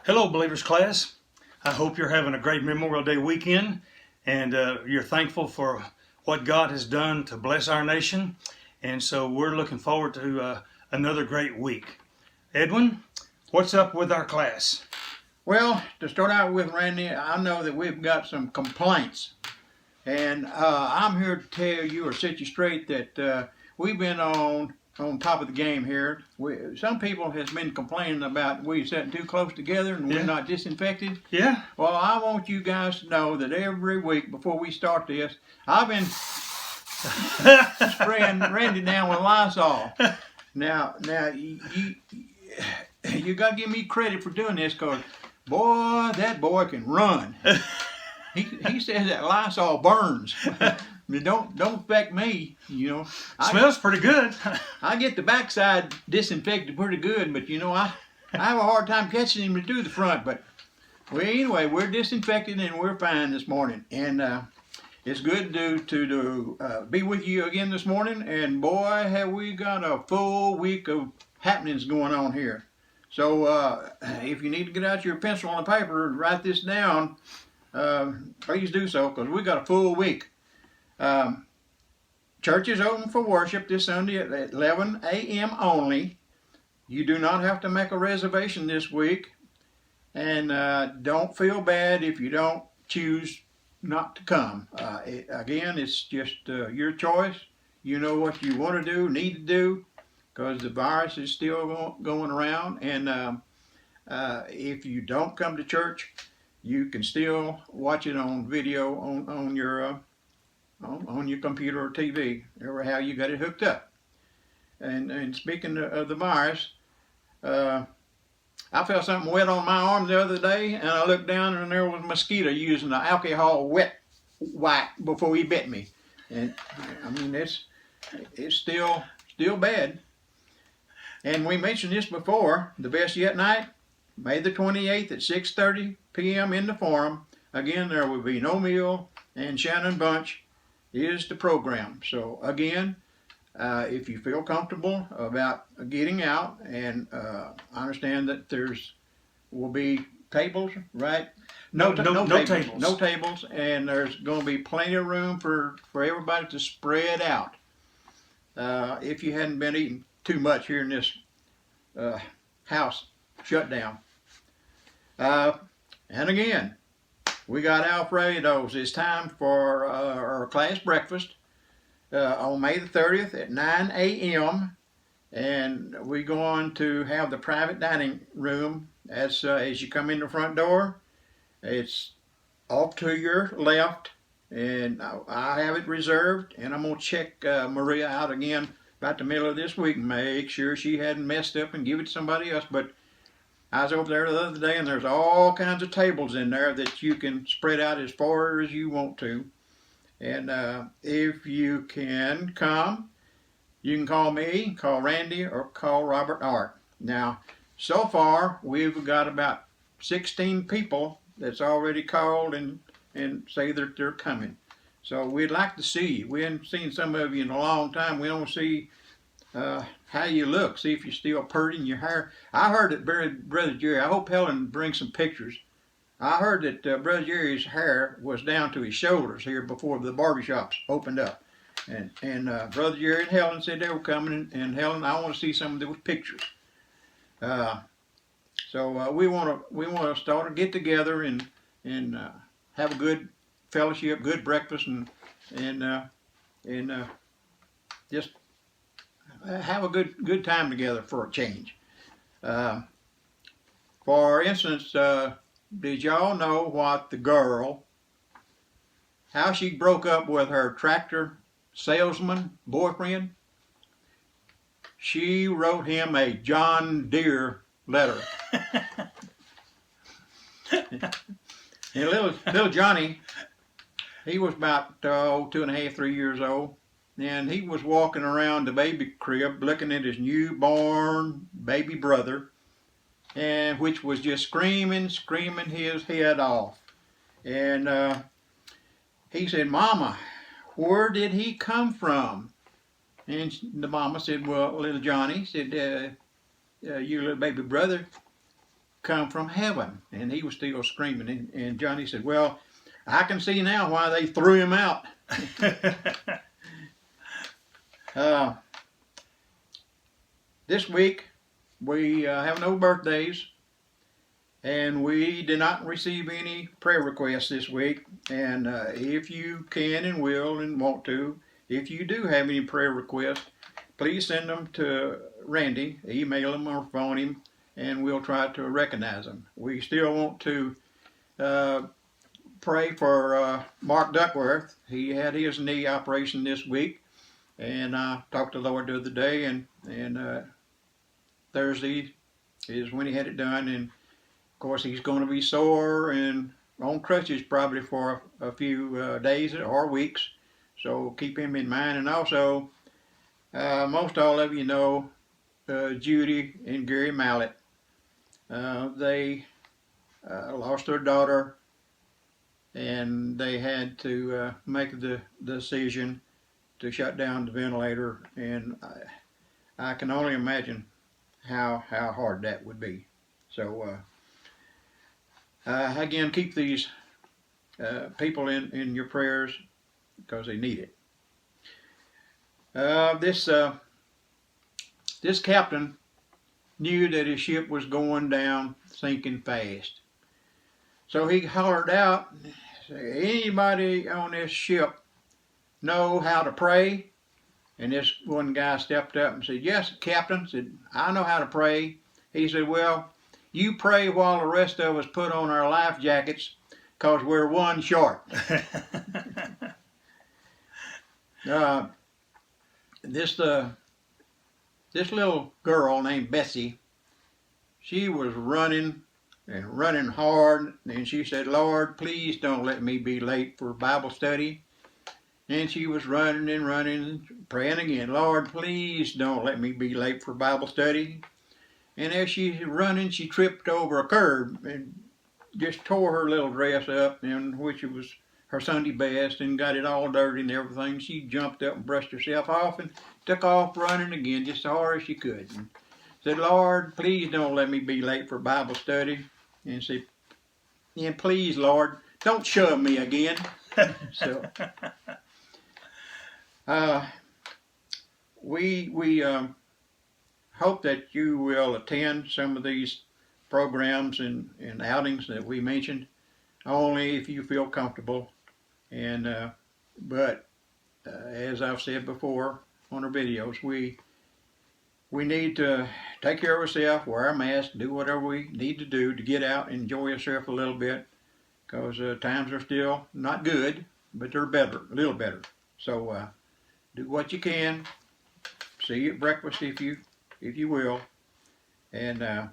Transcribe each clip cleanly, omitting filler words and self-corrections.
Hello, Believers class. I hope you're having a great Memorial Day weekend and you're thankful for what God has done to bless our nation. And so we're looking forward to another great week. Edwin, what's up with our class? Well, to start out with, Randy, I know that we've got some complaints. And I'm here to tell you or set you straight that we've been on top of the game here. Some people has been complaining about we sitting too close together and we're not disinfected. Yeah. Well, I want you guys to know that every week before we start this, I've been spraying Randy down with Lysol. Now, you got to give me credit for doing this, because boy, that boy can run. He says that Lysol burns. Don't affect me, you know. Smells pretty good. I get the backside disinfected pretty good, but you know, I have a hard time catching him to do the front. But anyway, we're disinfected and we're fine this morning, and it's good to be with you again this morning. And boy, have we got a full week of happenings going on here. So if you need to get out your pencil and paper and write this down, please do so, because we got a full week. Church is open for worship this Sunday at 11 a.m. only. You do not have to make a reservation this week, and don't feel bad if you don't choose not to come. Again, it's just your choice. You know what you want to do, need to do, because the virus is still going around. And if you don't come to church, you can still watch it on video on your computer or TV, or how you got it hooked up. And speaking of the virus, I felt something wet on my arm the other day, and I looked down and there was a mosquito using the alcohol wet wipe before he bit me. And I mean, it's still bad. And we mentioned this before, the best yet night, May the 28th at 6:30 p.m. in the Forum. Again, there will be no meal, and Shannon Bunch is the program. So again, if you feel comfortable about getting out, and I understand that will be tables, right? No tables. No tables, and there's going to be plenty of room for everybody to spread out. If you hadn't been eating too much here in this house shutdown. And again, we got Alfredo's. It's time for our class breakfast on May the 30th at 9 a.m. And we're going to have the private dining room as you come in the front door. It's off to your left, and I have it reserved. And I'm going to check Maria out again about the middle of this week and make sure she hadn't messed up and give it to somebody else. But I was over there the other day, and there's all kinds of tables in there that you can spread out as far as you want to. And if you can come, you can call me, call Randy, or call Robert Art. Now, so far, we've got about 16 people that's already called and say that they're coming. So we'd like to see you. We haven't seen some of you in a long time. We don't see how you look, see if you're still purdy in your hair. I heard that Brother Jerry, I hope Helen brings some pictures. I heard that Brother Jerry's hair was down to his shoulders here before the barbershops opened up. And Brother Jerry and Helen said they were coming, and Helen, I want to see some of those pictures. So we want to start a get together and have a good fellowship, good breakfast, and just have a good time together for a change. For instance, did y'all know what the girl, how she broke up with her tractor salesman boyfriend? She wrote him a John Deere letter. And little Johnny, he was about 2.5, 3 years old. And he was walking around the baby crib looking at his newborn baby brother, and which was just screaming his head off. And he said, "Mama, where did he come from?" And the mama said, "Well, little Johnny," said, "your little baby brother come from heaven. And he was still screaming. And Johnny said, well, I can see now why they threw him out. This week, we have no birthdays. And we did not receive any prayer requests this week. And if you can and will and want to, if you do have any prayer requests, please send them to Randy, email them or phone him, and we'll try to recognize them. We still want to pray for Mark Duckworth. He had his knee operation this week, and I talked to the Lord the other day, and Thursday is when he had it done, and of course he's going to be sore and on crutches probably for a few days or weeks, so keep him in mind. And also, most all of you know Judy and Gary Mallett. They lost their daughter, and they had to make the decision to shut down the ventilator, and I can only imagine how hard that would be. So again, keep these people in your prayers because they need it. This captain knew that his ship was going down, sinking fast. So he hollered out, anybody on this ship know how to pray? And this one guy stepped up and said, yes, Captain. Said, I know how to pray. He said, well, you pray while the rest of us put on our life jackets because we're one short. This little girl named Bessie, she was running and running hard, and she said, Lord, please don't let me be late for Bible study. And she was running and running, praying again, Lord, please don't let me be late for Bible study. And as she's running, she tripped over a curb and just tore her little dress up, in which it was her Sunday best, and got it all dirty and everything. She jumped up and brushed herself off and took off running again just as hard as she could. And said, Lord, please don't let me be late for Bible study. And said, and please, Lord, don't shove me again. So we hope that you will attend some of these programs and outings that we mentioned, only if you feel comfortable. And but as I've said before on our videos, we need to take care of ourselves, wear our mask, do whatever we need to do to get out and enjoy ourselves a little bit, because times are still not good, but they're better, a little better. So do what you can. See you at breakfast if you will. And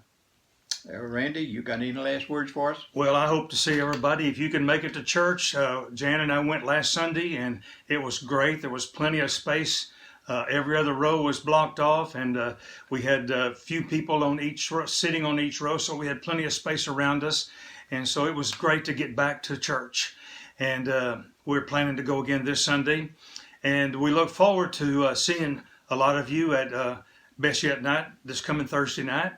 Randy, you got any last words for us? Well, I hope to see everybody. If you can make it to church, Jan and I went last Sunday, and it was great. There was plenty of space. Every other row was blocked off, and we had a few people on each row, sitting on each row, so we had plenty of space around us. And so it was great to get back to church. And we're planning to go again this Sunday. And we look forward to seeing a lot of you at Best Yet Night this coming Thursday night,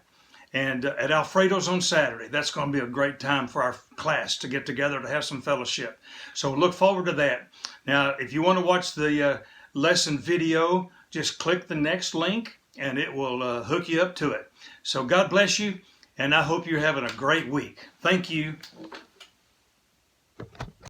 and at Alfredo's on Saturday. That's going to be a great time for our class to get together to have some fellowship. So look forward to that. Now, if you want to watch the lesson video, just click the next link and it will hook you up to it. So God bless you, and I hope you're having a great week. Thank you.